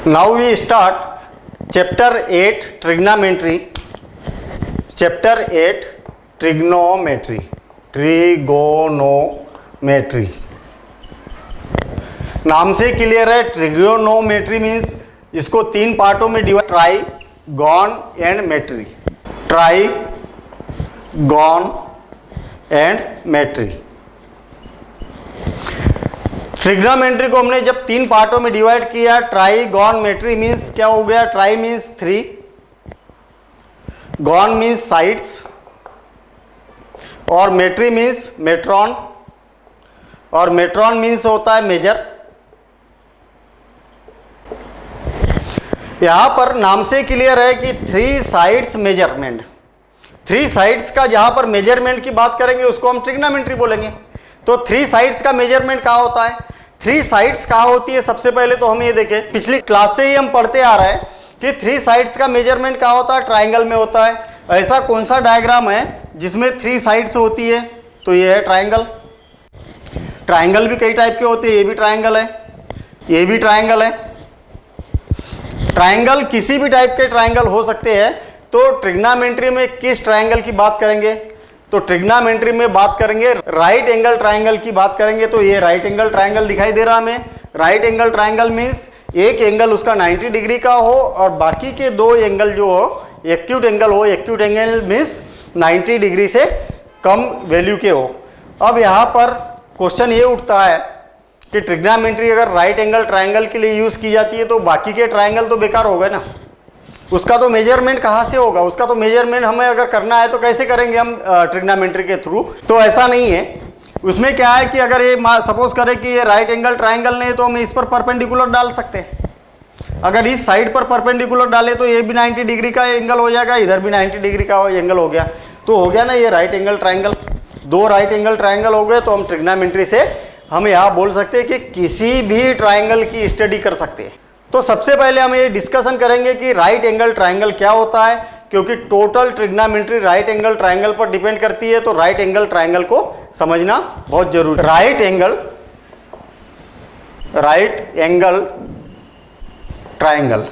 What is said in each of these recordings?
Now we start chapter 8 trigonometry. Chapter 8 trigonometry. Trigonometry. नाम से clear है. ट्रिगोनोमेट्री मीन्स इसको तीन पार्टों में divide, trigon and metry. Trigon and metry. Trigonometry को हमने जब तीन पार्टों में डिवाइड किया, ट्राइगॉनमेट्री मीन्स क्या हो गया, try means 3, gone means sides और मेट्री मीन्स मेट्रॉन, और मेट्रॉन मीन्स होता है मेजर. यहां पर नाम से क्लियर है कि 3 साइड्स मेजरमेंट. 3 साइड्स का जहां पर मेजरमेंट की बात करेंगे उसको हम ट्रिग्नोमेट्री बोलेंगे. तो 3 साइड्स का मेजरमेंट कहाँ होता है, 3 साइड्स कहाँ होती है. सबसे पहले तो हम ये देखें, पिछली क्लास से ही हम पढ़ते आ रहे हैं कि 3 साइड्स का मेजरमेंट कहाँ होता है, ट्राइंगल में होता है. ऐसा कौन सा डायग्राम है जिसमें 3 साइड्स होती है, तो ये है ट्राइंगल. ट्राइंगल भी कई टाइप के होते हैं, ये भी ट्राइंगल है, ये भी ट्राइंगल है. ट्राइंगल किसी भी टाइप के ट्राइंगल हो सकते हैं. तो ट्रिग्नोमेट्री में किस ट्राइंगल की बात करेंगे, तो ट्रिग्नोमेट्री में बात करेंगे राइट एंगल ट्राइंगल की बात करेंगे. तो ये राइट एंगल ट्राइंगल दिखाई दे रहा हमें. राइट एंगल ट्राइंगल मीन्स एक एंगल उसका 90 डिग्री का हो और बाकी के 2 एंगल जो हो एक्यूट एंगल हो. एक्यूट एंगल मीन्स 90 डिग्री से कम वैल्यू के हो. अब यहाँ पर क्वेश्चन ये उठता है कि ट्रिग्नोमेट्री अगर राइट एंगल ट्राइंगल के लिए यूज़ की जाती है तो बाकी के ट्राइंगल तो बेकार हो गए ना. उसका तो मेजरमेंट कहाँ से होगा, उसका तो मेजरमेंट हमें अगर करना है तो कैसे करेंगे हम ट्रिग्नोमेट्री के थ्रू. तो ऐसा नहीं है. उसमें क्या है कि अगर ये सपोज करें कि ये राइट एंगल ट्राइंगल नहीं है तो हम इस पर परपेंडिकुलर डाल सकते हैं. अगर इस साइड पर परपेंडिकुलर डाले तो ये भी 90 डिग्री का एंगल हो जाएगा, इधर भी 90 डिग्री का एंगल हो गया. तो हो गया ना ये right angle triangle. 2 right angle triangle हो गए. तो हम ट्रिग्नोमेट्री से हम यहाँ बोल सकते हैं कि किसी भी ट्राइंगल की स्टडी कर सकते हैं. तो सबसे पहले हम ये डिस्कशन करेंगे कि राइट एंगल ट्राइंगल क्या होता है, क्योंकि total trigonometry right angle triangle पर डिपेंड करती है. तो राइट एंगल ट्राइंगल को समझना बहुत जरूरी है. Right angle triangle.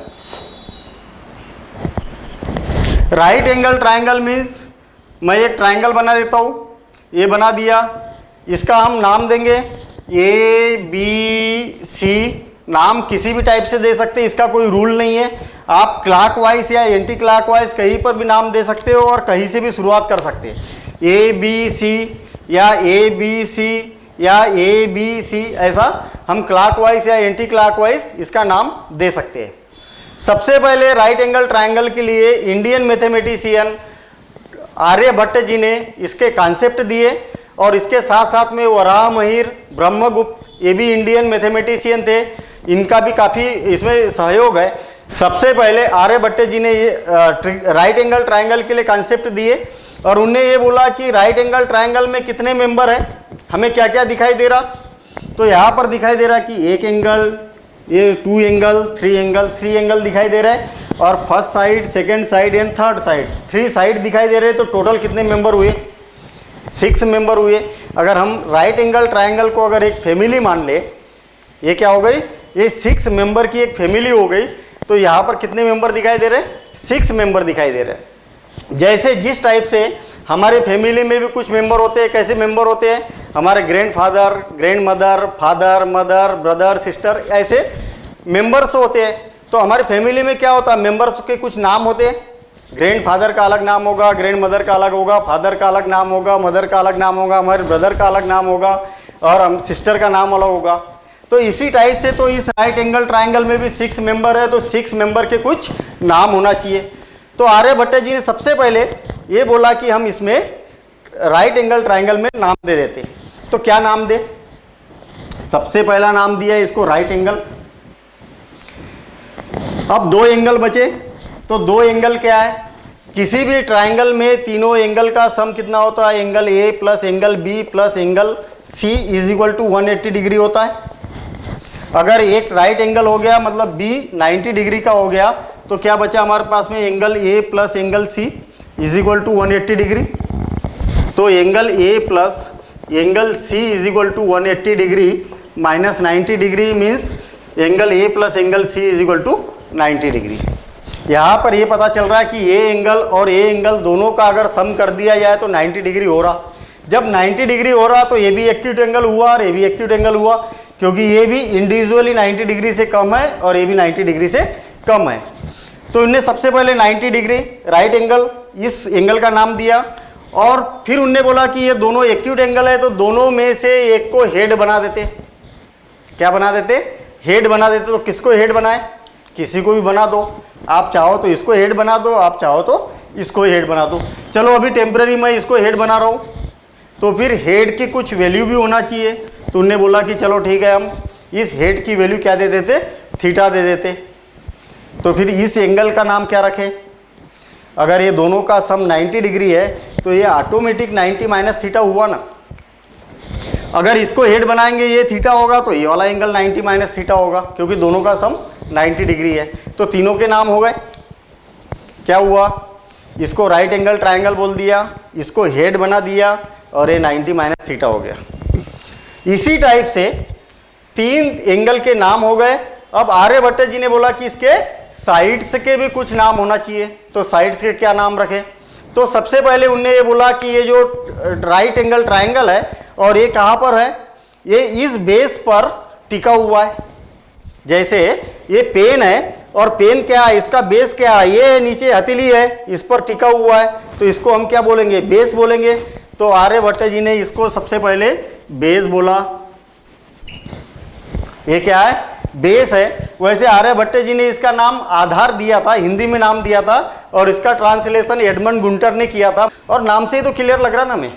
Right angle triangle means मैं एक ट्राइंगल बना देता हूँ, ये बना दिया, इसका हम नाम देंगे ABC. नाम किसी भी टाइप से दे सकते हैं, इसका कोई रूल नहीं है. आप क्लॉकवाइज या एंटी क्लॉकवाइज कहीं पर भी नाम दे सकते हो और कहीं से भी शुरुआत कर सकते हैं. ABC या ABC या ABC ऐसा हम क्लॉकवाइज या एंटी क्लॉकवाइज इसका नाम दे सकते हैं. सबसे पहले राइट एंगल ट्राइंगल के लिए इंडियन मैथमेटिशियन आर्यभट्ट जी ने इसके कॉन्सेप्ट दिए और इसके साथ साथ में वराहमिहिर, ब्रह्मगुप्त, ये भी इंडियन मैथमेटिशियन थे. इनका भी काफ़ी इसमें सहयोग है. सबसे पहले आर्यभट्ट जी ने ये राइट एंगल ट्राइंगल के लिए कॉन्सेप्ट दिए और उनने ये बोला कि राइट एंगल ट्राइंगल में कितने मेंबर हैं, हमें क्या क्या दिखाई दे रहा. तो यहाँ पर दिखाई दे रहा कि एक एंगल, ये 2 एंगल, 3 एंगल दिखाई दे रहा है और first side, second side and third side 3 side दिखाई दे रहे हैं. तो टोटल कितने मेंबर हुए, 6 मेंबर हुए. अगर हम राइट एंगल ट्राइंगल को अगर एक फैमिली मान ले, ये क्या हो गई, ये 6 मेंबर की एक फैमिली हो गई. तो यहाँ पर कितने मेंबर दिखाई दे रहे हैं, 6 मेंबर दिखाई दे रहे हैं. जैसे जिस टाइप से हमारे फैमिली में भी कुछ मेंबर होते हैं, कैसे मेंबर होते हैं, हमारे grandfather, grandmother, father, mother, brother, sister, ऐसे मेंबर्स होते हैं. तो हमारे फैमिली में क्या होता है, मेंबर्स के कुछ नाम होते हैं. ग्रैंडफादर का अलग नाम होगा, ग्रैंड मदर का अलग होगा, फादर का अलग नाम होगा, मदर का अलग नाम होगा, हमारे ब्रदर का अलग नाम होगा और हम सिस्टर का नाम अलग होगा. तो इसी टाइप से तो इस राइट एंगल ट्राइंगल में भी 6 मेंबर है. तो 6 मेंबर के कुछ नाम होना चाहिए. तो आर्यभट्ट जी ने सबसे पहले ये बोला कि हम इसमें राइट एंगल ट्राइंगल में नाम दे देते. तो क्या नाम दे, सबसे पहला नाम दिया इसको राइट एंगल. अब 2 एंगल बचे. तो 2 एंगल क्या है, किसी भी ट्राइंगल में तीनों एंगल का सम कितना होता है, angle A plus angle B plus angle C is equal to 180 degree होता है. अगर एक राइट एंगल हो गया मतलब B 90 डिग्री का हो गया तो क्या बचा हमारे पास में, angle A plus angle C is equal to 180 degree. तो angle A plus angle C is equal to 180 degree minus 90 degree means angle A plus angle C is equal to 90 degree. यहाँ पर ये पता चल रहा है कि ए एंगल और ए एंगल दोनों का अगर सम कर दिया जाए तो 90 डिग्री हो रहा। जब 90 डिग्री हो रहा तो ये भी एक्यूट एंगल हुआ और ये भी एक्यूट एंगल हुआ, क्योंकि ये भी इंडिविजुअली 90 डिग्री से कम है और ये भी 90 डिग्री से कम है। तो इनने सबसे पहले 90 डिग्री राइट एंगल, इस एंगल का नाम दिया, और फिर उनने बोला कि ये दोनों एक्यूट एंगल है तो दोनों में से एक को हेड बना देते। क्या बना देते? हेड बना देते। तो किसको हेड बनाए? किसी को भी बना दो, आप चाहो तो इसको हेड बना दो, आप चाहो तो इसको हेड बना दो। चलो अभी टेम्पररी मैं इसको हेड बना रहा हूँ, तो फिर हेड की कुछ वैल्यू भी होना चाहिए। तो उनने बोला कि चलो ठीक है, हम इस हेड की वैल्यू क्या दे देते? थीटा दे देते। तो फिर इस एंगल का नाम क्या रखें? अगर ये दोनों का सम 90 डिग्री है तो ये ऑटोमेटिक 90 माइनस थीटा हुआ ना। अगर इसको हेड बनाएंगे ये थीटा होगा तो ये वाला एंगल 90 माइनस थीटा होगा, क्योंकि दोनों का सम 90 डिग्री है। तो तीनों के नाम हो गए। क्या हुआ? इसको राइट एंगल ट्रायंगल बोल दिया, इसको हेड बना दिया, और ये 90 माइनस थीटा हो गया। इसी टाइप से 3 एंगल के नाम हो गए। अब आर्यभट्ट जी ने बोला कि इसके साइड्स के भी कुछ नाम होना चाहिए। तो साइड्स के क्या नाम रखे? तो सबसे पहले उनने ये बोला कि ये जो राइट एंगल ट्रायंगल है और ये कहाँ पर है? ये इस बेस पर टिका हुआ है। जैसे ये पेन है और पेन क्या है? इसका बेस क्या है? ये नीचे हथेली है, इस पर टिका हुआ है, तो इसको हम क्या बोलेंगे? बेस बोलेंगे। तो आर्यभट्ट जी ने इसको सबसे पहले बेस बोला। ये क्या है? बेस है। वैसे आर्यभट्ट जी ने इसका नाम आधार दिया था, हिंदी में नाम दिया था, और इसका ट्रांसलेशन एडमंड गुंटर ने किया था। और नाम से ही तो क्लियर लग रहा ना हमें,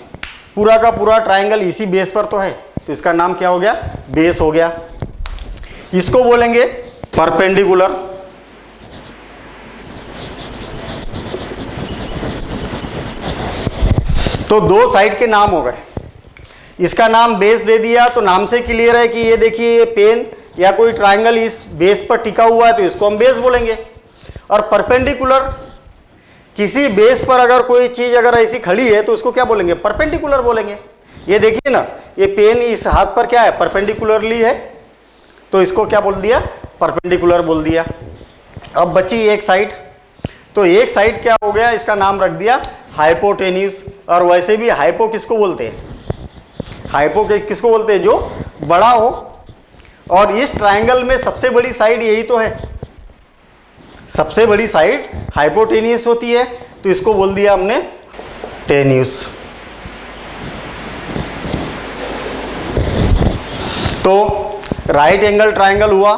पूरा का पूरा ट्रायंगल इसी बेस पर तो है, तो इसका नाम क्या हो गया? बेस हो गया। इसको बोलेंगे परपेंडिकुलर। तो 2 साइड के नाम हो गए। इसका नाम बेस दे दिया तो नाम से क्लियर है कि ये देखिए ये पेन या कोई ट्रायंगल इस बेस पर टिका हुआ है, तो इसको हम बेस बोलेंगे। और परपेंडिकुलर, किसी बेस पर अगर कोई चीज़ अगर ऐसी खड़ी है तो उसको क्या बोलेंगे? परपेंडिकुलर बोलेंगे। ये देखिए ना, ये पेन इस हाथ पर क्या है? परपेंडिकुलरली है, तो इसको क्या बोल दिया? परपेंडिकुलर बोल दिया। अब बची एक साइड, तो एक साइड क्या हो गया? इसका नाम रख दिया हाइपोटेन्यूस। और वैसे भी हाइपो किसको बोलते हैं? हाइपो किसको बोलते हैं? जो बड़ा हो। और इस ट्रायंगल में सबसे बड़ी साइड यही तो है, सबसे बड़ी साइड हाइपोटेन्यूस होती है, तो इसको बोल दिया हमने टेन्यूस। तो राइट एंगल ट्रायंगल हुआ।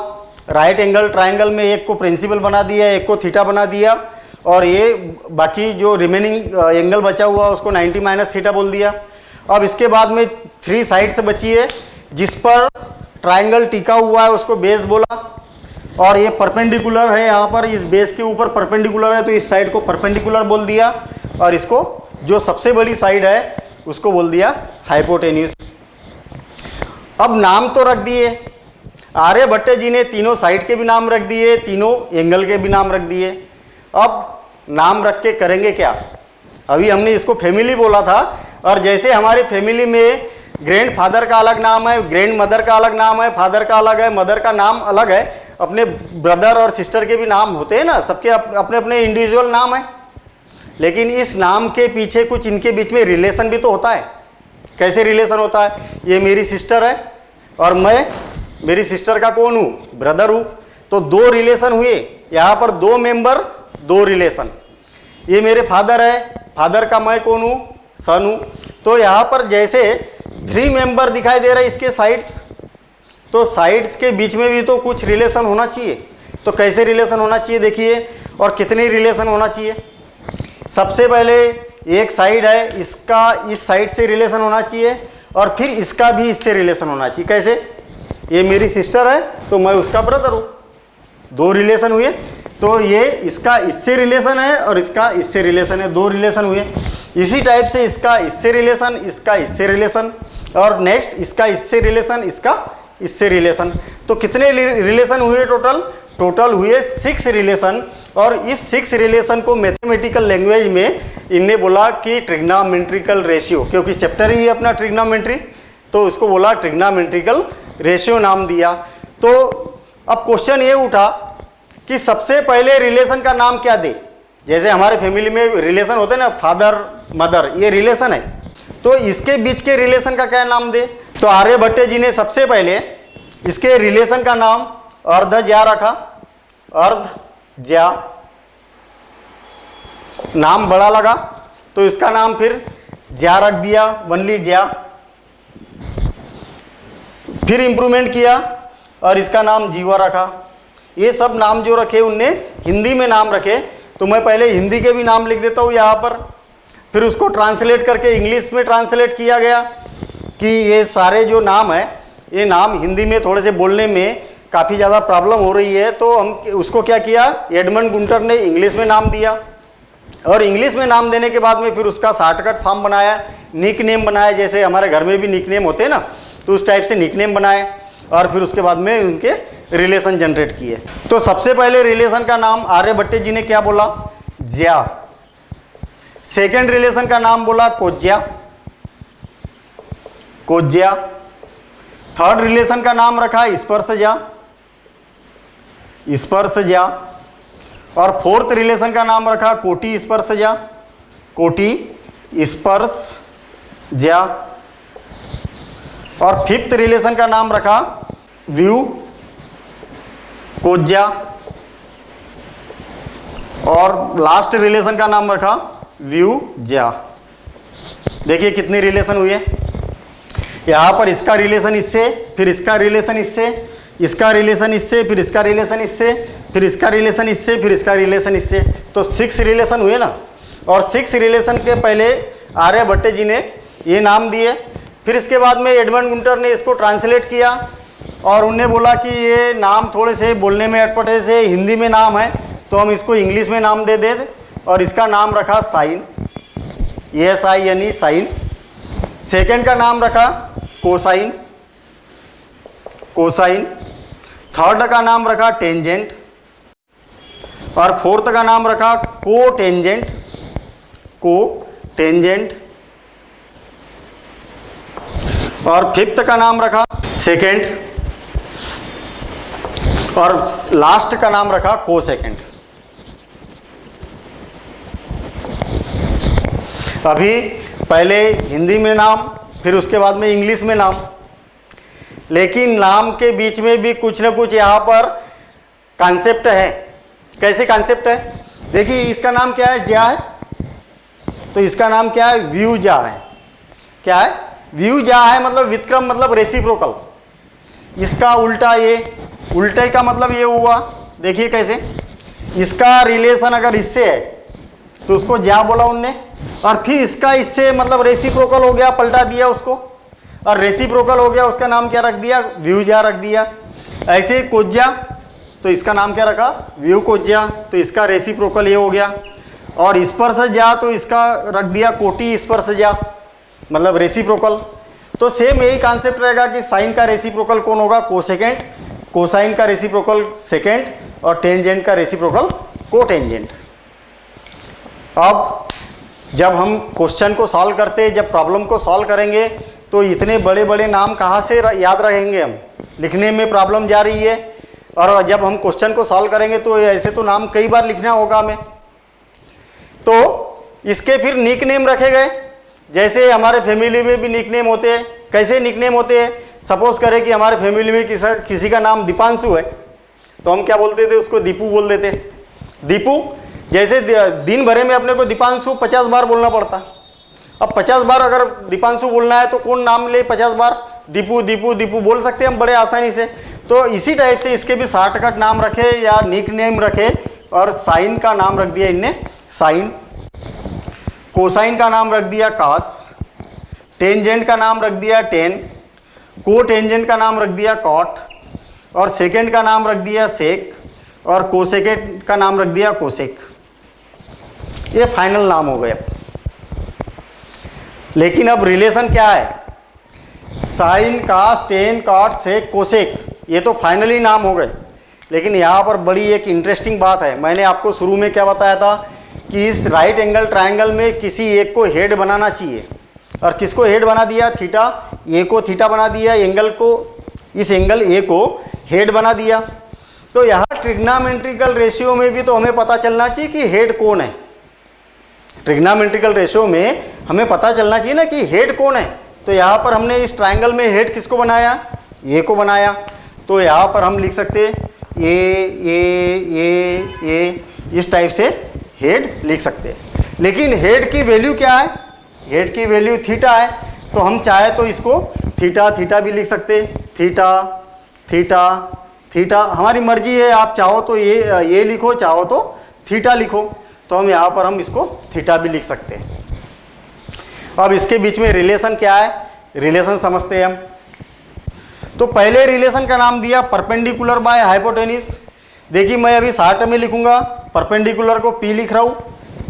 राइट एंगल ट्रायंगल में एक को प्रिंसिपल बना दिया, एक को थीटा बना दिया, और ये बाकी जो रिमेनिंग एंगल बचा हुआ उसको 90 माइनस थीटा बोल दिया। अब इसके बाद में 3 साइड्स बची है, जिस पर ट्रायंगल टिका हुआ है उसको बेस बोला। और ये परपेंडिकुलर है, यहाँ पर इस बेस के ऊपर परपेंडिकुलर है, तो इस साइड को परपेंडिकुलर बोल दिया, और इसको जो सबसे बड़ी साइड है उसको बोल दिया हाइपोटेन्यूस। अब नाम तो रख दिए, आर्यभट्ट जी ने तीनों साइड के भी नाम रख दिए, तीनों एंगल के भी नाम रख दिए। अब नाम रख के करेंगे क्या? अभी हमने इसको फैमिली बोला था, और जैसे हमारी फैमिली में ग्रैंड फादर का अलग नाम है, ग्रैंड मदर का अलग नाम है, फादर का अलग है, मदर का नाम अलग है, अपने ब्रदर और सिस्टर के भी नाम होते हैं ना, सबके अपने अपने इंडिविजुअल नाम है। लेकिन इस नाम के पीछे कुछ इनके बीच में रिलेशन भी तो होता है। कैसे रिलेशन होता है? ये मेरी सिस्टर है और मैं मेरी सिस्टर का कौन हूँ? ब्रदर हूँ। तो 2 रिलेशन हुए, यहाँ पर 2 मेंबर 2 रिलेशन। ये मेरे फादर है, फादर का मैं कौन हूँ? सन हूँ। तो यहाँ पर जैसे 3 मेंबर दिखाई दे रहे हैं इसके साइड्स, तो साइड्स के बीच में भी तो कुछ रिलेशन होना चाहिए। तो कैसे रिलेशन होना चाहिए देखिए, और कितने रिलेशन होना चाहिए? सबसे पहले एक साइड है, इसका इस साइड से रिलेशन होना चाहिए, और फिर इसका भी इससे रिलेशन होना चाहिए। कैसे? ये मेरी सिस्टर है तो मैं उसका ब्रदर हूँ, 2 रिलेशन हुए। तो ये इसका इससे रिलेशन है और इसका इससे रिलेशन है, 2 रिलेशन हुए। इसी टाइप से इसका इससे रिलेशन, इसका इससे रिलेशन, और नेक्स्ट इसका इससे रिलेशन, इसका इससे रिलेशन। तो कितने रिलेशन हुए टोटल? टोटल हुए 6 रिलेशन। और इस 6 रिलेशन को मैथमेटिकल लैंग्वेज में इनने बोला कि ट्रिग्नोमेट्रिकल रेशियो, क्योंकि चैप्टर ही अपना ट्रिग्नोमेट्री, तो उसको बोला ट्रिग्नोमेट्रिकल रेशियो नाम दिया। तो अब क्वेश्चन ये उठा कि सबसे पहले रिलेशन का नाम क्या दे। जैसे हमारे फैमिली में रिलेशन होते हैं ना, फादर मदर, ये रिलेशन है, तो इसके बीच के रिलेशन का क्या नाम दे। तो आर्यभट्ट जी ने सबसे पहले इसके रिलेशन का नाम अर्धज्या रखा। अर्धज्या नाम बड़ा लगा तो इसका नाम फिर ज्या रख दिया, वनली ज्या। फिर इंप्रूवमेंट किया और इसका नाम जीवा रखा। ये सब नाम जो रखे उनने हिंदी में नाम रखे। तो मैं पहले हिंदी के भी नाम लिख देता हूँ यहाँ पर, फिर उसको ट्रांसलेट करके इंग्लिश में ट्रांसलेट किया गया कि ये सारे जो नाम है, ये नाम हिंदी में थोड़े से बोलने में काफ़ी ज़्यादा प्रॉब्लम हो रही है। तो हम उसको क्या किया, एडमंड गुंटर ने इंग्लिश में नाम दिया और इंग्लिश में नाम देने के बाद में फिर उसका शॉर्टकट फॉर्म बनाया, निक नेम बनाया। जैसे हमारे घर में भी निक नेम होते हैं ना, तो उस टाइप से निक नेम बनाए और फिर उसके बाद में उनके रिलेशन जनरेट किए। तो सबसे पहले रिलेशन का नाम आर्यभट्ट जी ने क्या बोला, ज्या। सेकेंड रिलेशन का नाम बोला कोज्या, कोज्या। थर्ड रिलेशन का नाम रखा स्पर्शज्या, स्पर्शज्या। और फोर्थ रिलेशन का नाम रखा कोटि स्पर्शज्या, कोटि स्पर्शज्या। और फिफ्थ रिलेशन का नाम रखा व्यू कोज्या। और लास्ट रिलेशन का नाम रखा व्यू ज्या। देखिए कितने रिलेशन हुए यहाँ पर। इसका रिलेशन इससे, फिर इसका रिलेशन इससे, इसका रिलेशन इससे, फिर इसका रिलेशन इससे, फिर इसका रिलेशन इससे, फिर इसका रिलेशन इससे। तो 6 रिलेशन हुए ना। और 6 रिलेशन के पहले आर्यभट्ट जी ने ये नाम दिए। फिर इसके बाद में एडमंड गुंटर ने इसको ट्रांसलेट किया और उनने बोला कि ये नाम थोड़े से बोलने में अटपटे से हिंदी में नाम है, तो हम इसको इंग्लिश में नाम दे दे। और इसका नाम रखा साइन, SINE, साइन। सेकेंड का नाम रखा कोसाइन, कोसाइन। थर्ड का नाम रखा टेंजेंट और फोर्थ का नाम रखा कोटेंजेंट, कोटेंजेंट। और फिफ्थ का नाम रखा सेकेंड और लास्ट का नाम रखा कोसेकेंड। अभी पहले हिंदी में नाम, फिर उसके बाद में इंग्लिश में नाम। लेकिन नाम के बीच में भी कुछ ना कुछ यहाँ पर कॉन्सेप्ट है। कैसे कॉन्सेप्ट है, देखिए इसका नाम क्या है, ज्या है, तो इसका नाम क्या है, व्यू ज्या है। क्या है, व्यू ज्या है, मतलब विक्रम मतलब रेसिप्रोकल। इसका उल्टा, ये उल्टे का मतलब ये हुआ। देखिए कैसे, इसका रिलेशन अगर इससे है तो उसको ज्या बोला उनने, और फिर इसका इससे मतलब रेसिप्रोकल हो गया, पलटा दिया उसको, और रेसिप्रोकल हो गया, उसका नाम क्या रख दिया, व्यू ज्या रख दिया। ऐसे कोज्या, तो इसका नाम क्या रखा, व्यू कोज्या, तो इसका रेसिप्रोकल ये हो गया। और स्पर्शज्या, तो इसका रख दिया कोटि स्पर्शज्या, मतलब रेसिप्रोकल। तो सेम यही कॉन्सेप्ट रहेगा कि साइन का रेसिप्रोकल कौन होगा, कोसेकेंट, कोसाइन का रेसिप्रोकल सेकेंड, और टेंजेंट का रेसिप्रोकल कोटेंजेंट। अब जब हम क्वेश्चन को सॉल्व करते हैं, जब प्रॉब्लम को सॉल्व करेंगे, तो इतने बड़े बड़े नाम कहाँ से याद रखेंगे हम, लिखने में प्रॉब्लम जा रही है। और जब हम क्वेश्चन को सॉल्व करेंगे तो ऐसे तो नाम कई बार लिखना होगा हमें। तो इसके फिर निक नेम रखे गए, जैसे हमारे फैमिली में भी निक नेम होते हैं। कैसे निक नेम होते हैं, सपोज करें कि हमारे फैमिली में किसी का नाम दीपांशु है, तो हम क्या बोलते थे, उसको दीपू बोल देते। दीपू, जैसे दिन भरे में अपने को दीपांशु 50 बार बोलना पड़ता। अब 50 बार अगर दीपांशु बोलना है तो कौन नाम ले 50 बार, दीपू दीपू दीपू बोल सकते हैं हम बड़े आसानी से। तो इसी टाइप से इसके भी शॉर्टकट नाम रखे या निक नेम रखे। और साइन का नाम रख दिया इनने साइन, कोसाइन का नाम रख दिया कास, टेंजेंट का नाम रख दिया टेन, कोटेंजेंट का नाम रख दिया कॉट, और सेकेंड का नाम रख दिया सेक, और कोसेकेंट का नाम रख दिया कोसेक। ये फाइनल नाम हो गए। लेकिन अब रिलेशन क्या है, sign, cos, tan, cot, sec, cosec, ये तो फाइनली नाम हो गए। लेकिन यहाँ पर बड़ी एक इंटरेस्टिंग बात है। मैंने आपको शुरू में क्या बताया था कि इस राइट एंगल ट्रायंगल में किसी एक को हेड बनाना चाहिए, और किसको हेड बना दिया, थीटा, ए को थीटा बना दिया, एंगल को, इस एंगल ए को हेड बना दिया। तो यहाँ ट्रिग्नोमेट्रिकल रेशियो में भी तो हमें पता चलना चाहिए कि हेड कौन है। ट्रिग्नोमेट्रिकल रेशियो में हमें पता चलना चाहिए ना कि हेड कौन है। तो यहाँ पर हमने इस ट्रायंगल में हेड किसको बनाया, ए को बनाया। तो यहाँ पर हम लिख सकते ए इस टाइप से हेड लिख सकते हैं। लेकिन हेड की वैल्यू क्या है, हेड की वैल्यू थीटा है। तो हम चाहे तो इसको थीटा थीटा भी लिख सकते हैं, थीटा थीटा थीटा, हमारी मर्जी है। आप चाहो तो ये लिखो, चाहो तो थीटा लिखो। तो हम यहाँ पर हम इसको थीटा भी लिख सकते हैं। अब इसके बीच में रिलेशन क्या है, रिलेशन समझते हैं हम। तो पहले रिलेशन का नाम दिया परपेंडिकुलर बाय हाइपोटेनिस। देखिए मैं अभी शॉर्ट में लिखूंगा, परपेंडिकुलर को P लिख रहा हूँ,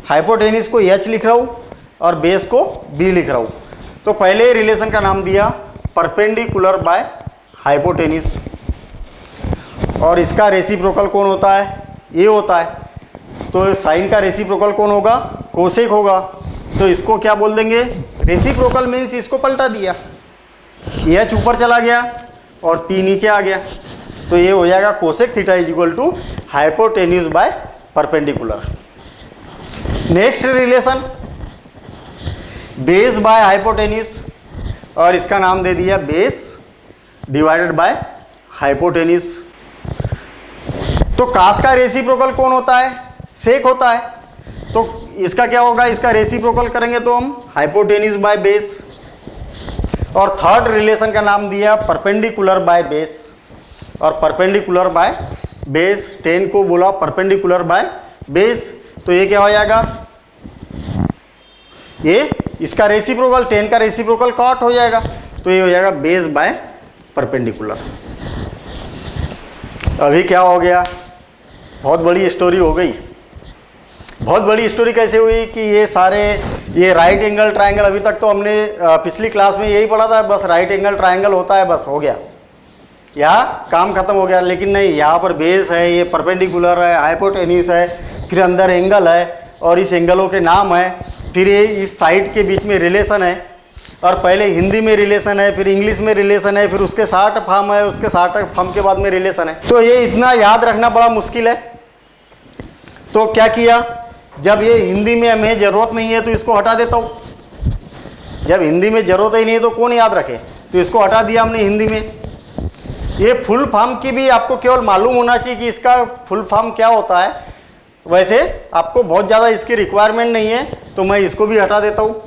हाइपोटेनिस को H लिख रहा हूँ और बेस को B लिख रहा हूँ। तो पहले रिलेशन का नाम दिया परपेंडिकुलर बाय हाइपोटेनिस। और इसका रेसिप्रोकल कौन होता है, ये होता है। तो साइन का रेसिप्रोकल कौन होगा, कोसेक होगा। तो इसको क्या बोल देंगे, रेसिप्रोकल मीन्स इसको पलटा दिया, H ऊपर चला गया और P नीचे आ गया। तो ये हो जाएगा cosec theta is equal to hypotenuse by perpendicular. Next relation base by hypotenuse, और इसका नाम दे दिया बेस डिवाइडेड बाय हाइपोटेन्यूज। तो कास का रेसिप्रोकल कौन होता है, सेक होता है। तो इसका क्या होगा, इसका रेसिप्रोकल करेंगे तो हम हाइपोटेन्यूज बाय बेस। और थर्ड रिलेशन का नाम दिया परपेंडिकुलर बाय बेस, और परपेंडिकुलर बाय बेस 10 को बोला परपेंडिकुलर बाय बेस। तो ये क्या हो जाएगा, ये इसका रेसिप्रोकल 10 का रेसिप्रोकल कॉट हो जाएगा। तो ये हो जाएगा बेस बाय परपेंडिकुलर। अभी क्या हो गया, बहुत बड़ी स्टोरी हो गई। बहुत बड़ी स्टोरी कैसे हुई कि ये राइट एंगल ट्रायंगल, अभी तक तो हमने पिछली क्लास में यही पढ़ा था, बस राइट एंगल ट्रायंगल होता है, बस हो गया, यहाँ काम खत्म हो गया। लेकिन नहीं, यहाँ पर बेस है, ये परपेंडिकुलर है, हाइपोटेन्यूज है, फिर अंदर एंगल है और इस एंगलों के नाम है, फिर ये इस साइड के बीच में रिलेशन है। और पहले हिंदी में रिलेशन है, फिर इंग्लिश में रिलेशन है, फिर उसके 60 फॉर्म है, उसके 60 फॉर्म के बाद में रिलेशन है। तो ये इतना याद रखना बड़ा मुश्किल है। तो क्या किया, जब ये हिंदी में हमें ज़रूरत नहीं है तो इसको हटा देता हूँ। जब हिंदी में ज़रूरत ही नहीं है तो कौन याद रखे, तो इसको हटा दिया हमने हिंदी में। ये फुल फॉर्म की भी आपको केवल मालूम होना चाहिए कि इसका फुल फॉर्म क्या होता है। वैसे आपको बहुत ज़्यादा इसकी रिक्वायरमेंट नहीं है, तो मैं इसको भी हटा देता हूँ,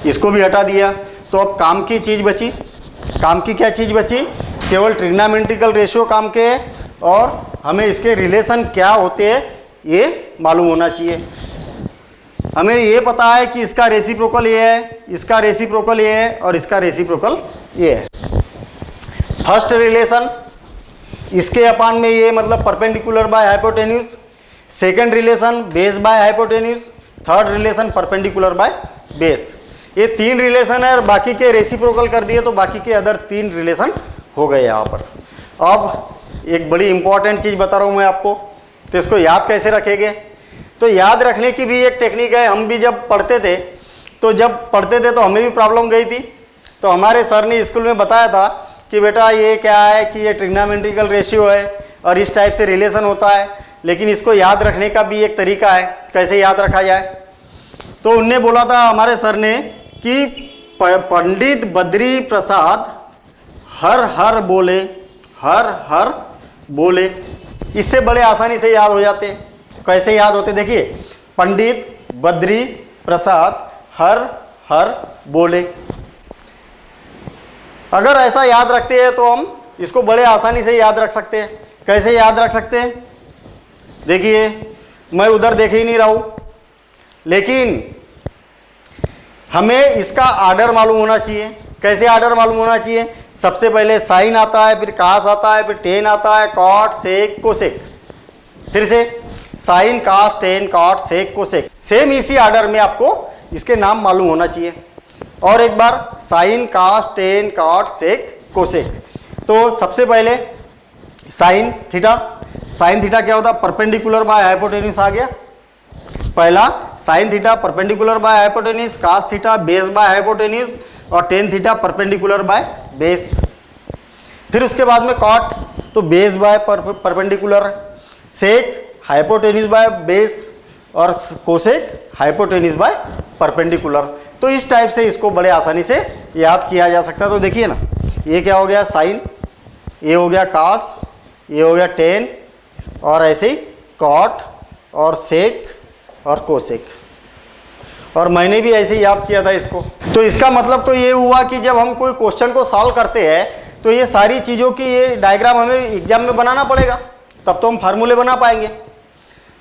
इसको भी हटा दिया। तो अब काम की चीज़ बची, काम की क्या चीज़ बची, केवल ट्रिग्नोमेट्रिकल रेशियो काम के है और हमें इसके रिलेशन क्या होते हैं ये मालूम होना चाहिए। हमें ये पता है कि इसका रेसिप्रोकल ये है, इसका रेसिप्रोकल ये है और इसका रेसिप्रोकल ये है। फर्स्ट रिलेशन इसके अपान में ये मतलब perpendicular by hypotenuse, second relation base by hypotenuse, third relation perpendicular by base. ये 3 रिलेशन है और बाकी के रेसिप्रोकल कर दिए तो बाकी के अदर 3 रिलेशन हो गए यहाँ पर। अब एक बड़ी इंपॉर्टेंट चीज़ बता रहा हूँ मैं आपको, तो इसको याद कैसे रखेंगे। तो याद रखने की भी एक टेक्निक है। हम भी जब पढ़ते थे तो हमें भी प्रॉब्लम गई थी। तो हमारे सर ने स्कूल में बताया था कि बेटा ये क्या है कि ये ट्रिग्नोमेट्रिकल रेशियो है और इस टाइप से रिलेशन होता है, लेकिन इसको याद रखने का भी एक तरीका है, कैसे याद रखा जाए। तो उनने बोला था हमारे सर ने कि पंडित बद्री प्रसाद हर हर बोले, हर हर बोले। इससे बड़े आसानी से याद हो जाते। कैसे याद होते देखिए, पंडित बद्री प्रसाद हर हर बोले। अगर ऐसा याद रखते हैं तो हम इसको बड़े आसानी से याद रख सकते हैं। कैसे याद रख सकते हैं, देखिए मैं उधर देख ही नहीं रहा हूँ, लेकिन हमें इसका आर्डर मालूम होना चाहिए। कैसे आर्डर मालूम होना चाहिए, सबसे पहले साइन आता है, फिर कास आता है, फिर टेन आता है, कॉट सेक कोसेक। फिर से sine cos tan cot sec cosec, same इसी आर्डर में आपको इसके नाम मालूम होना चाहिए। और एक बार sine cos tan cot sec cosec. तो सबसे पहले साइन थीटा, साइन थीटा क्या होता है, परपेंडिकुलर बाय हाइपोटेन्यूज आ गया। पहला sine theta perpendicular by hypotenuse, cos theta base by hypotenuse और tan theta perpendicular by base. फिर उसके बाद में कॉट, तो base by perpendicular, sec hypotenuse by base और कोसेक हाइपोटेन्यूज बाय परपेंडिकुलर। तो इस टाइप से इसको बड़े आसानी से याद किया जा सकता है। तो देखिए ना, ये क्या हो गया साइन, ये हो गया कास, ये हो गया टेन, और ऐसे ही कॉट और सेक और कोसेक, और मैंने भी ऐसे ही याद किया था इसको। तो इसका मतलब तो ये हुआ कि जब हम कोई क्वेश्चन को सॉल्व करते हैं तो ये सारी चीज़ों की ये डायग्राम हमें एग्जाम में बनाना पड़ेगा, तब तो हम फार्मूले बना पाएंगे।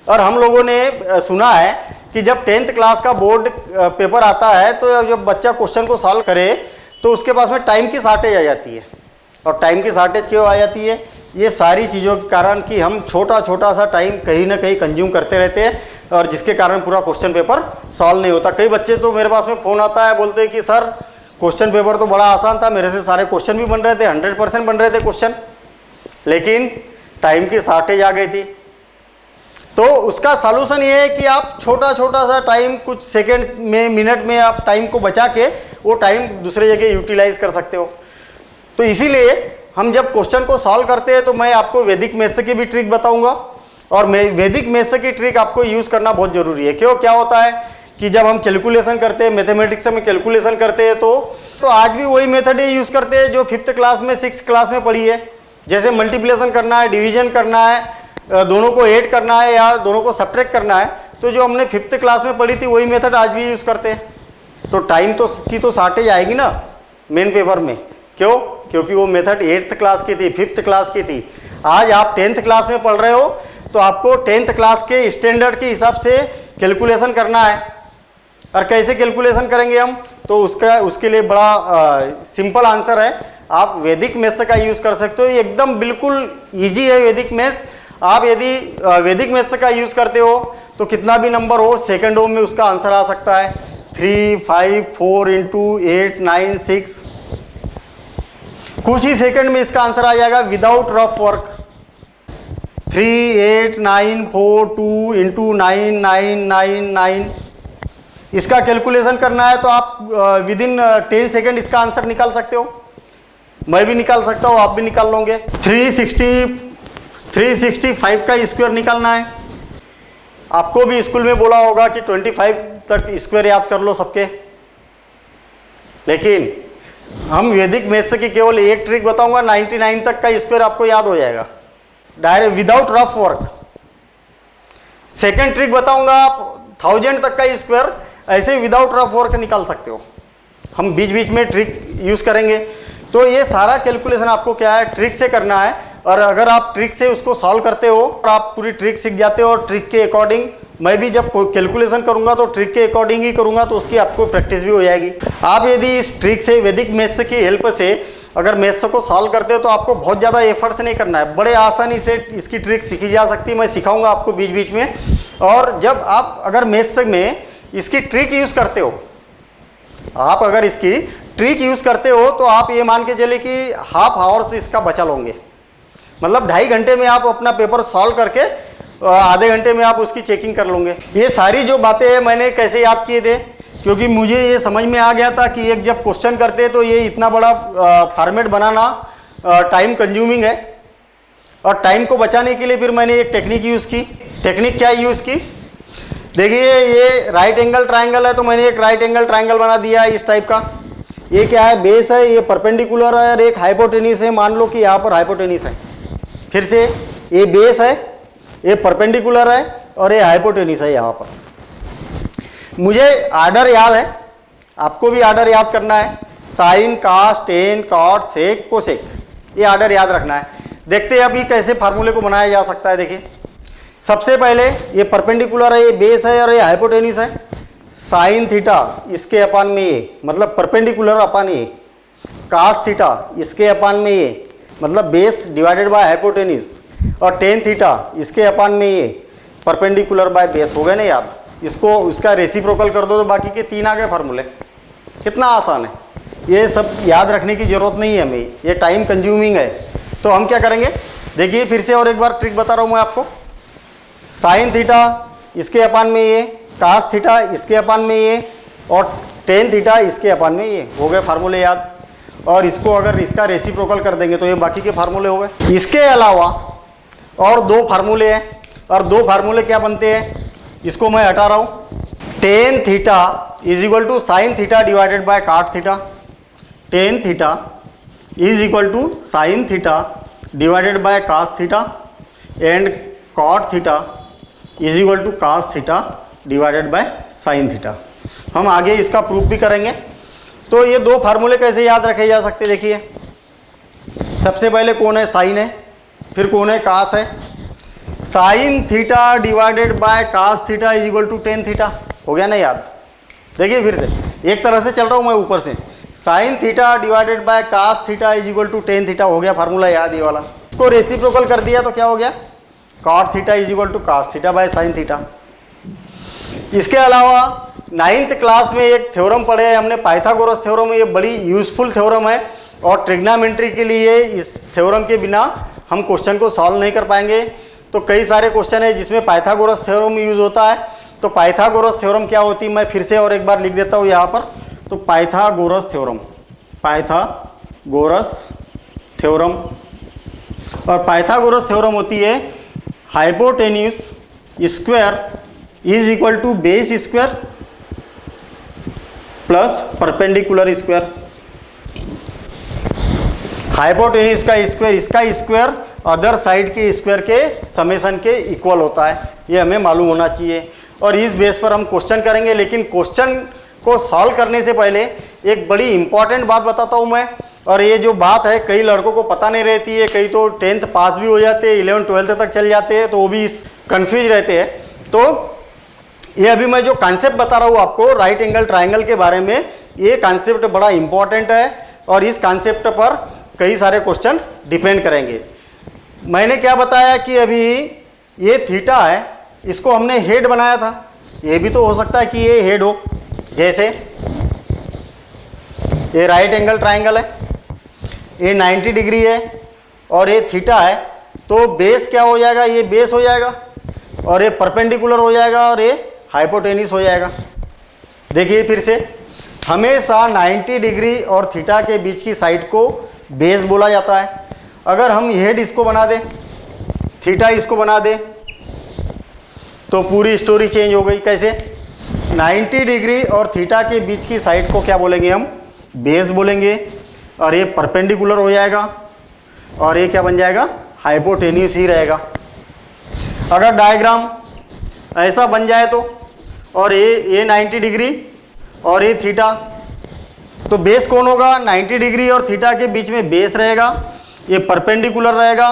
और हम लोगों ने सुना है कि जब 10th क्लास का बोर्ड पेपर आता है तो जब बच्चा क्वेश्चन को सॉल्व करे तो उसके पास में टाइम की शॉर्टेज आ जाती है। और टाइम की शॉर्टेज क्यों आ जाती है? ये सारी चीज़ों के कारण कि हम छोटा छोटा सा टाइम कहीं ना कहीं कंज्यूम करते रहते हैं, और जिसके कारण पूरा क्वेश्चन पेपर सॉल्व नहीं होता। कई बच्चे तो मेरे पास में फ़ोन आता है, बोलते हैं कि सर क्वेश्चन पेपर तो बड़ा आसान था, मेरे से सारे क्वेश्चन भी बन रहे थे, 100% बन रहे थे क्वेश्चन, लेकिन टाइम की शॉर्टेज आ गई थी। तो उसका सॉल्यूशन ये है कि आप छोटा छोटा सा टाइम, कुछ सेकंड में, मिनट में आप टाइम को बचा के वो टाइम दूसरे जगह यूटिलाइज कर सकते हो। तो इसीलिए हम जब क्वेश्चन को सॉल्व करते हैं तो मैं आपको वैदिक मैथ्स की भी ट्रिक बताऊंगा, और वैदिक मैथ्स की ट्रिक आपको यूज़ करना बहुत ज़रूरी है। क्यों, क्या होता है कि जब हम कैलकुलेशन करते हैं, मैथमेटिक्स में कैलकुलेशन करते हैं, तो आज भी वही मेथड ही यूज़ करते हैं जो 5th क्लास में, 6th क्लास में पढ़ी है। जैसे मल्टीप्लिकेशन करना है, डिवीजन करना है, दोनों को ऐड करना है या दोनों को सब्ट्रैक्ट करना है, तो जो हमने 5th क्लास में पढ़ी थी वही मेथड आज भी यूज़ करते हैं। तो टाइम तो की तो शॉर्टेज आएगी ना मेन पेपर में। क्यों? क्योंकि वो मेथड 8th क्लास की थी, 5th क्लास की थी। आज आप 10th क्लास में पढ़ रहे हो तो आपको 10th क्लास के स्टैंडर्ड के हिसाब से कैलकुलेशन करना है। और कैसे कैलकुलेशन करेंगे हम? तो उसके लिए बड़ा सिंपल आंसर है, आप वैदिक मैथ्स का यूज़ कर सकते हो। ये एकदम बिल्कुल ईजी है वैदिक मैथ्स। आप यदि वैदिक मैथ्स का यूज़ करते हो तो कितना भी नंबर हो, सेकेंडों में उसका आंसर आ सकता है। 3, 5, 4 इंटू 8, 9, 6, कुछ ही सेकंड में इसका आंसर आ जाएगा विदाउट रफ वर्क। 3, 8, 9, 4, 2 इंटू 9, 9, 9, 9, इसका कैलकुलेशन करना है तो आप विदिन 10 सेकेंड इसका आंसर निकाल सकते हो। मैं भी निकाल सकता हूँ, आप भी निकाल लोगे। 365 का स्क्वायर निकालना है। आपको भी स्कूल में बोला होगा कि 25 तक स्क्वायर याद कर लो सबके, लेकिन हम वैदिक मैथ्स की केवल एक ट्रिक बताऊंगा, 99 तक का स्क्वायर आपको याद हो जाएगा direct without rough work. Second trick बताऊंगा, आप 1000 तक का स्क्वायर ऐसे विदाउट रफ वर्क निकाल सकते हो। हम बीच बीच में ट्रिक यूज़ करेंगे। तो ये सारा कैलकुलेशन आपको क्या है, ट्रिक से करना है। और अगर आप ट्रिक से उसको सॉल्व करते हो और आप पूरी ट्रिक सीख जाते हो, और ट्रिक के अकॉर्डिंग मैं भी जब कैलकुलेशन करूंगा तो ट्रिक के अकॉर्डिंग ही करूंगा, तो उसकी आपको प्रैक्टिस भी हो जाएगी। आप यदि इस ट्रिक से, वैदिक मैथ्स की हेल्प से अगर मैथ्स को सॉल्व करते हो तो आपको बहुत ज़्यादा एफर्ट्स नहीं करना है, बड़े आसानी से इसकी ट्रिक सीखी जा सकती है। मैं सिखाऊंगा आपको बीच बीच में। और जब आप अगर मैथ्स में इसकी ट्रिक यूज़ करते हो, आप अगर इसकी ट्रिक यूज़ करते हो तो आप ये मान के चले कि हाफ आवर से इसका बचा लोगे। मतलब 2.5 घंटे में आप अपना पेपर सॉल्व करके आधे घंटे में आप उसकी चेकिंग कर लोगे। ये सारी जो बातें हैं मैंने कैसे याद किए थे, क्योंकि मुझे ये समझ में आ गया था कि एक जब क्वेश्चन करते हैं तो ये इतना बड़ा फॉर्मेट बनाना टाइम कंज्यूमिंग है, और टाइम को बचाने के लिए फिर मैंने एक टेक्निक यूज़ की। टेक्निक क्या यूज़ की? देखिए, ये राइट एंगल ट्राइंगल है, तो मैंने एक राइट एंगल ट्राइंगल बना दिया है इस टाइप का। ये क्या है, बेस है, ये परपेंडिकुलर है और एक हाइपोटेनिस है। मान लो कि यहाँ पर हाइपोटेनिस है। फिर से ये बेस है, ये परपेंडिकुलर है और ये हाइपोटेनिस है यहाँ पर। मुझे आर्डर याद है, आपको भी आर्डर याद करना है। Sign, cos, tan, cot, sec, cosec, ये आर्डर याद रखना है। देखते हैं अभी कैसे फार्मूले को बनाया जा सकता है। देखिए, सबसे पहले ये परपेंडिकुलर है, ये बेस है और ये हाइपोटेनिस है। साइन थीटा इसके अपान में ये, मतलब परपेंडिकुलर अपान ये। कास थीटा इसके अपान में ये, मतलब बेस डिवाइडेड बाय हाइपोटेनिस। और टेन थीटा इसके अपान में ये, परपेंडिकुलर बाय बेस। हो गए ना याद? इसको उसका रेसिप्रोकल कर दो तो बाकी के 3 आ गए फार्मूले। कितना आसान है, ये सब याद रखने की ज़रूरत नहीं है हमें, ये टाइम कंज्यूमिंग है। तो हम क्या करेंगे, देखिए फिर से और एक बार ट्रिक बता रहा हूँ मैं आपको। साइन थीटा इसके अपान में ये, कास थीटा इसके अपान में ये, और टेन थीटा इसके अपान में ये। हो गए फार्मूले याद। और इसको अगर इसका रेसिप्रोकल कर देंगे तो ये बाकी के फार्मूले हो गए। इसके अलावा और दो फार्मूले हैं, और दो फार्मूले क्या बनते हैं, इसको मैं हटा रहा हूँ। Tan theta is equal to sine theta divided by cos theta. Tan theta is equal to sine theta divided by cos theta and cot theta is equal to cos theta divided by sine theta. हम आगे इसका proof भी करेंगे। तो ये दो फार्मूले कैसे याद रखे जा सकते, देखिए सबसे पहले कौन है, साइन है, फिर कौन है, कास है। Sine theta divided by cos theta is equal to tan theta, हो गया ना याद। देखिए फिर से एक तरह से चल रहा हूँ मैं ऊपर से, sine theta divided by cos theta is equal to tan theta, हो गया फार्मूला याद ये वाला। इसको रेसिप्रोकल कर दिया तो क्या हो गया, cot theta is equal to cos theta by sine theta. इसके अलावा 9th क्लास में एक थ्योरम पढ़े हैं हमने, पाइथागोरस थ्योरम। ये बड़ी यूजफुल थ्योरम है और ट्रिग्नोमेट्री के लिए इस थ्योरम के बिना हम क्वेश्चन को सॉल्व नहीं कर पाएंगे। तो कई सारे क्वेश्चन है जिसमें पाइथागोरस थ्योरम यूज होता है। तो पाइथागोरस थ्योरम क्या होती है, मैं फिर से और एक बार लिख देता हूँ यहाँ पर। तो पाइथागोरस थ्योरम, पाइथागोरस थ्योरम, और पाइथागोरस थ्योरम होती है hypotenuse square is equal to base square plus perpendicular square. Hypotenuse का स्क्वायर इसका स्क्वायर अदर साइड के स्क्वायर के समेशन के इक्वल होता है, ये हमें मालूम होना चाहिए। और इस बेस पर हम क्वेश्चन करेंगे, लेकिन क्वेश्चन को सॉल्व करने से पहले एक बड़ी इंपॉर्टेंट बात बताता हूँ मैं। और ये जो बात है कई लड़कों को पता नहीं रहती है, कई तो 10th पास भी हो जाते हैं, 11th 12th तक चल जाते हैं, तो वो भी कन्फ्यूज रहते हैं। तो ये अभी मैं जो कॉन्सेप्ट बता रहा हूँ आपको राइट एंगल ट्राइंगल के बारे में, ये कॉन्सेप्ट बड़ा इंपॉर्टेंट है और इस कॉन्सेप्ट पर कई सारे क्वेश्चन डिपेंड करेंगे। मैंने क्या बताया कि अभी ये थीटा है, इसको हमने हेड बनाया था, ये भी तो हो सकता है कि ये हेड हो। जैसे ये राइट एंगल ट्राइंगल है, ये 90 डिग्री है और ये थीटा है, तो बेस क्या हो जाएगा, ये बेस हो जाएगा और ये परपेंडिकुलर हो जाएगा और ये हाइपोटेन्यूस हो जाएगा। देखिए फिर से, हमेशा 90 डिग्री और थीटा के बीच की साइड को बेस बोला जाता है। अगर हम हेड इसको बना दें, थीटा इसको बना दें, तो पूरी स्टोरी चेंज हो गई। कैसे, 90 डिग्री और थीटा के बीच की साइड को क्या बोलेंगे हम, बेस बोलेंगे, और ये परपेंडिकुलर हो जाएगा और ये क्या बन जाएगा, हाइपोटेन्यूस ही रहेगा। अगर डायग्राम ऐसा बन जाए तो, और ये 90 डिग्री और ये थीटा, तो बेस कौन होगा, 90 डिग्री और थीटा के बीच में बेस रहेगा, ये परपेंडिकुलर रहेगा,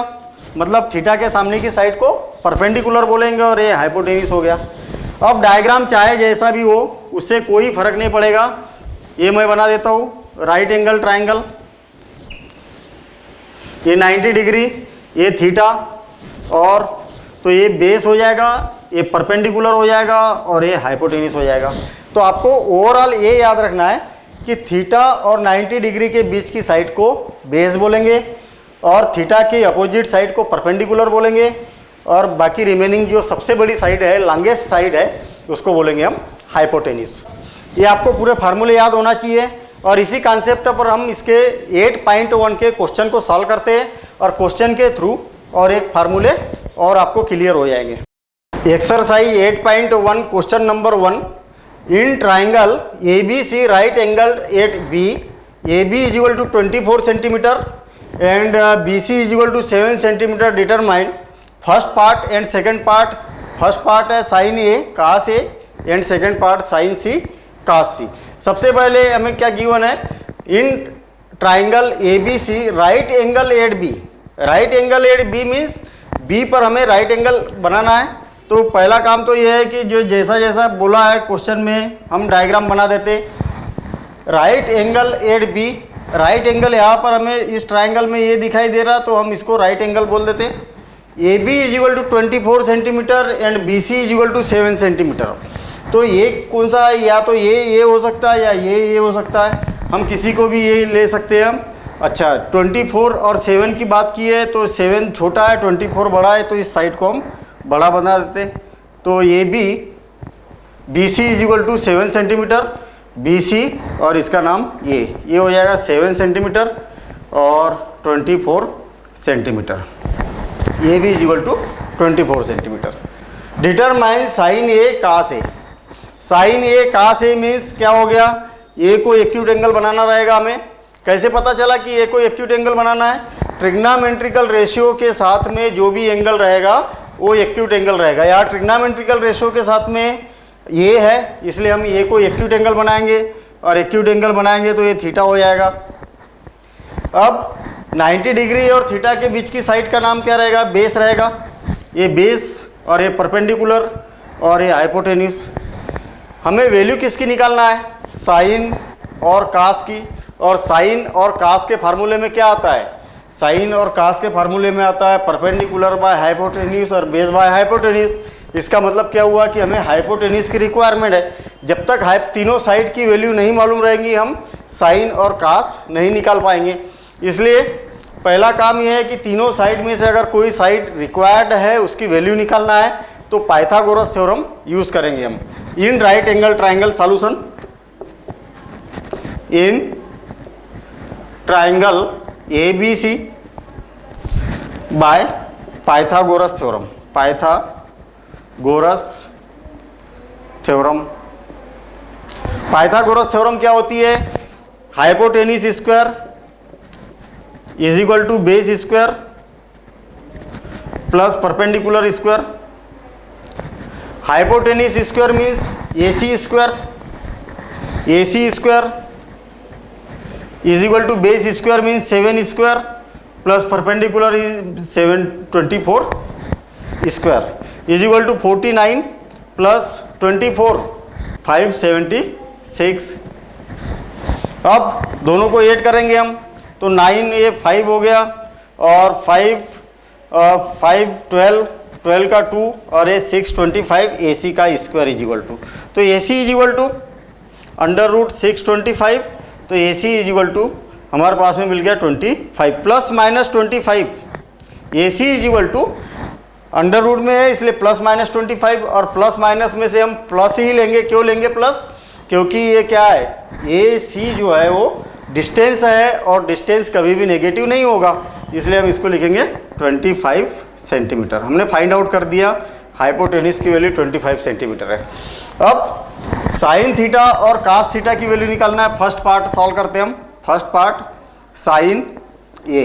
मतलब थीटा के सामने की साइड को परपेंडिकुलर बोलेंगे और ये हाइपोटेन्यूस हो गया। अब डायग्राम चाहे जैसा भी हो, उससे कोई फर्क नहीं पड़ेगा। ये मैं बना देता हूँ राइट एंगल ट्राइंगल, ये 90 डिग्री, ये थीटा, और तो ये बेस हो जाएगा, ये परपेंडिकुलर हो जाएगा और ये हाइपोटेन्यूस हो जाएगा। तो आपको ओवरऑल ये याद रखना है कि थीटा और 90 डिग्री के बीच की साइड को बेस बोलेंगे और थीटा की अपोजिट साइड को परपेंडिकुलर बोलेंगे, और बाकी रिमेनिंग जो सबसे बड़ी साइड है, लॉन्गेस्ट साइड है, उसको बोलेंगे हम हाइपोटेन्यूस। ये आपको पूरे फार्मूले याद होना चाहिए। और इसी कॉन्सेप्ट पर हम इसके 8.1 के क्वेश्चन को सॉल्व करते हैं और क्वेश्चन के थ्रू और एक फार्मूले और आपको क्लियर हो जाएंगे। Exercise 8.1 question number 1, in triangle ABC right angle at B, AB is equal to 24 centimetre and BC is equal to 7 centimetre, determine first part and second part. First part है sine A cos A and second part sine C cos C। सबसे पहले हमें क्या given है, in triangle ABC right angle at B। Right angle at B means B पर हमें right angle बनाना है। तो पहला काम तो ये है कि जो जैसा जैसा बोला है क्वेश्चन में हम डायग्राम बना देते। Right angle at B, right angle यहाँ पर हमें इस ट्राइंगल में ये दिखाई दे रहा, तो हम इसको राइट एंगल बोल देते। AB is equal to 24 centimetre and BC is equal to 7 centimetre. तो ये कौन सा है, या तो ये हो सकता है या ये हो सकता है, हम किसी को भी ये ले सकते हैं हम। अच्छा, 24 और 7 की बात की है, तो 7 छोटा है, 24 बड़ा है, तो इस साइड को हम बड़ा बना देते। तो ये भी BC is equal to 7 centimetre BC और इसका नाम ये हो जाएगा 7 सेंटीमीटर और 24 सेंटीमीटर, ये भी is equal to 24 centimetre. Determine sine A cos A. Sine A cos A means क्या हो गया, ए को एक्यूट एंगल बनाना रहेगा हमें। कैसे पता चला कि ए को एक्यूट एंगल बनाना है? ट्रिग्नामेट्रिकल रेशियो के साथ में जो भी एंगल रहेगा वो एक्यूट एंगल रहेगा। यहाँ ट्रिग्नामेट्रिकल रेशियो के साथ में ये है, इसलिए हम ए को एक्यूट एंगल बनाएंगे और एक्यूट एंगल बनाएंगे तो ये थीटा हो जाएगा। अब 90 डिग्री और थीटा के बीच की साइड का नाम क्या रहेगा? बेस रहेगा। ये बेस और ये परपेंडिकुलर और ये हाइपोटेन्यूस। हमें वैल्यू किसकी निकालना है? साइन और कास की। और साइन और कास के फार्मूले में क्या आता है? साइन और कास के फार्मूले में आता है परपेंडिकुलर बाय हाइपोटेन्यूस और बेस बाय हाइपोटेन्यूस। इसका मतलब क्या हुआ कि हमें हाइपोटेन्यूस की रिक्वायरमेंट है। जब तक तीनों साइड की वैल्यू नहीं मालूम रहेंगी हम साइन और कास नहीं निकाल पाएंगे। इसलिए पहला काम यह है कि तीनों साइड में से अगर कोई साइड रिक्वायर्ड है उसकी वैल्यू निकालना है तो पाइथागोरस थ्योरम यूज़ करेंगे हम। In right angle triangle solution, in triangle ABC by Pythagoras theorem. Pythagoras theorem. Pythagoras theorem क्या होती है? Hypotenuse square is equal to base square plus perpendicular square. Hypotenuse square means AC square. AC square is equal to base square means 7 square plus perpendicular is 724 square is equal to 49 plus 24 576। अब दोनों को add करेंगे हम तो 9 ये 5 हो गया और 5 12 का 2 और ये 625 AC का स्क्वायर इज इक्वल टू, तो AC इज इक्वल टू √625, तो AC इज इक्वल टू हमारे पास में मिल गया 25 plus minus 25। AC is equal to under root में है इसलिए प्लस माइनस 25 और प्लस माइनस में से हम प्लस ही लेंगे। क्यों लेंगे प्लस? क्योंकि ये क्या है, AC जो है वो डिस्टेंस है और डिस्टेंस कभी भी नेगेटिव नहीं होगा, इसलिए हम इसको लिखेंगे 25 सेंटीमीटर। हमने फाइंड आउट कर दिया हाइपोटेन्यूस की वैल्यू 25 सेंटीमीटर है। अब साइन थीटा और कास थीटा की वैल्यू निकालना है। फर्स्ट पार्ट सॉल्व करते हैं हम। First part sine A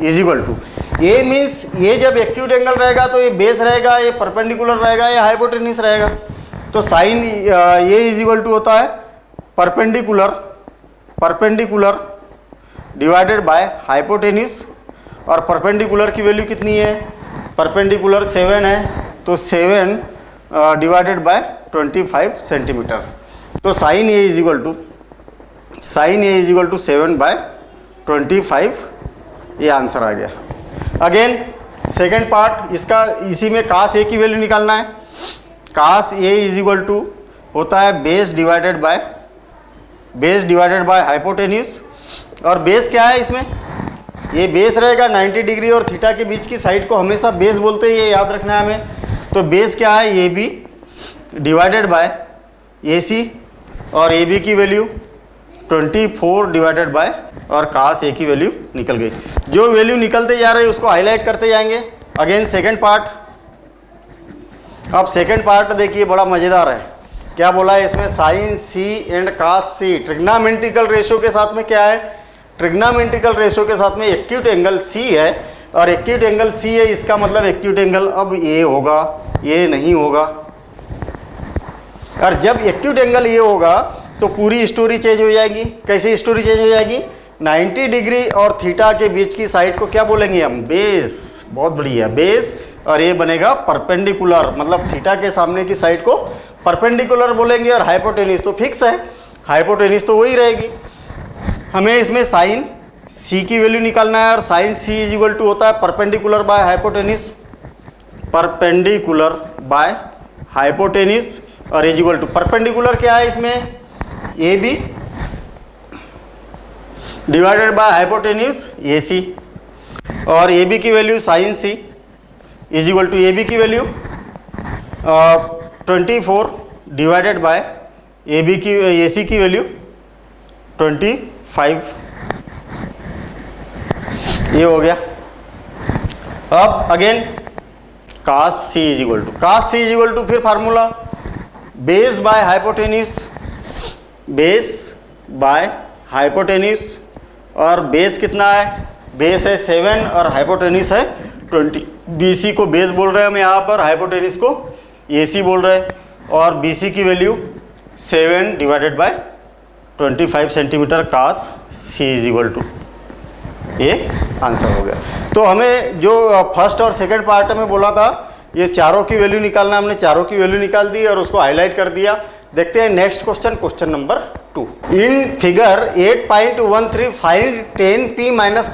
is equal to, A means ये जब एक्यूट एंगल रहेगा तो ये बेस रहेगा, ये परपेंडिकुलर रहेगा, ये हाइपोटेन्यूस रहेगा। तो sine A is equal to होता है परपेंडिकुलर डिवाइडेड बाय हाइपोटेन्यूस। और परपेंडिकुलर की वैल्यू कितनी है? परपेंडिकुलर 7 है तो 7 डिवाइडेड बाय 25 सेंटीमीटर। तो sine A is equal to 7 by 25, ये आंसर आ गया। अगेन सेकेंड पार्ट इसका, इसी में कास ए की वैल्यू निकालना है। कास ए इज इक्वल टू होता है बेस डिवाइडेड बाय हाइपोटेन्यूस। और बेस क्या है इसमें? ये बेस रहेगा 90 डिग्री और थीटा के बीच की साइड को हमेशा बेस बोलते हैं, ये याद रखना है हमें। तो बेस क्या है? AB डिवाइडेड बाय AC और AB की वैल्यू 24 डिवाइडेड बाय और कास ए की वैल्यू निकल गई। जो वैल्यू निकलते जा रहे हैं उसको हाईलाइट करते जाएंगे। Again second part. अब सेकंड पार्ट देखिए बड़ा मज़ेदार है। क्या बोला है इसमें? Sine C and cos C। Trigonometrical ratio के साथ में क्या है? ट्रिग्नामेट्रिकल रेशियो के साथ में एक्यूट एंगल C है और एक्यूट एंगल C है, इसका मतलब एक्यूट एंगल अब ये होगा, ये नहीं होगा। और जब एक्यूट एंगल ये होगा तो पूरी स्टोरी चेंज हो जाएगी। कैसे स्टोरी चेंज हो जाएगी? 90 डिग्री और थीटा के बीच की साइड को क्या बोलेंगे हम? बेस। बहुत बढ़िया, बेस। और ये बनेगा परपेंडिकुलर, मतलब थीटा के सामने की साइड को परपेंडिकुलर बोलेंगे। और हाइपोटेन्यूस तो फिक्स है, हाइपोटेन्यूस तो वही रहेगी। हमें इसमें साइन C की वैल्यू निकालना है और sine C is equal to होता है perpendicular by hypotenuse. Perpendicular by hypotenuse और इज इक्वल टू, परपेंडिकुलर क्या है इसमें? AB divided by hypotenuse AC। और AB की value sine C is equal to AB की वैल्यू 24 डिवाइडेड बाय AC की वैल्यू 25, ये हो गया। अब again cos C is equal to फिर फार्मूला बेस बाय हाइपोटेन्यूस, और बेस कितना है, बेस है 7 और हाइपोटेन्यूस है 20। BC को बेस बोल रहे हैं हम यहाँ पर, हाइपोटेन्यूस को AC बोल रहे हैं, और BC की value 7 divided by 25 centimetre cos C is equal to, ये आंसर हो गया। तो हमें जो फर्स्ट और सेकंड पार्ट में बोला था, ये चारों की वैल्यू निकालना, हमने चारों की वैल्यू निकाल दी और उसको हाईलाइट कर दिया। देखते हैं next question number 2। In figure 8.13 find 10p minus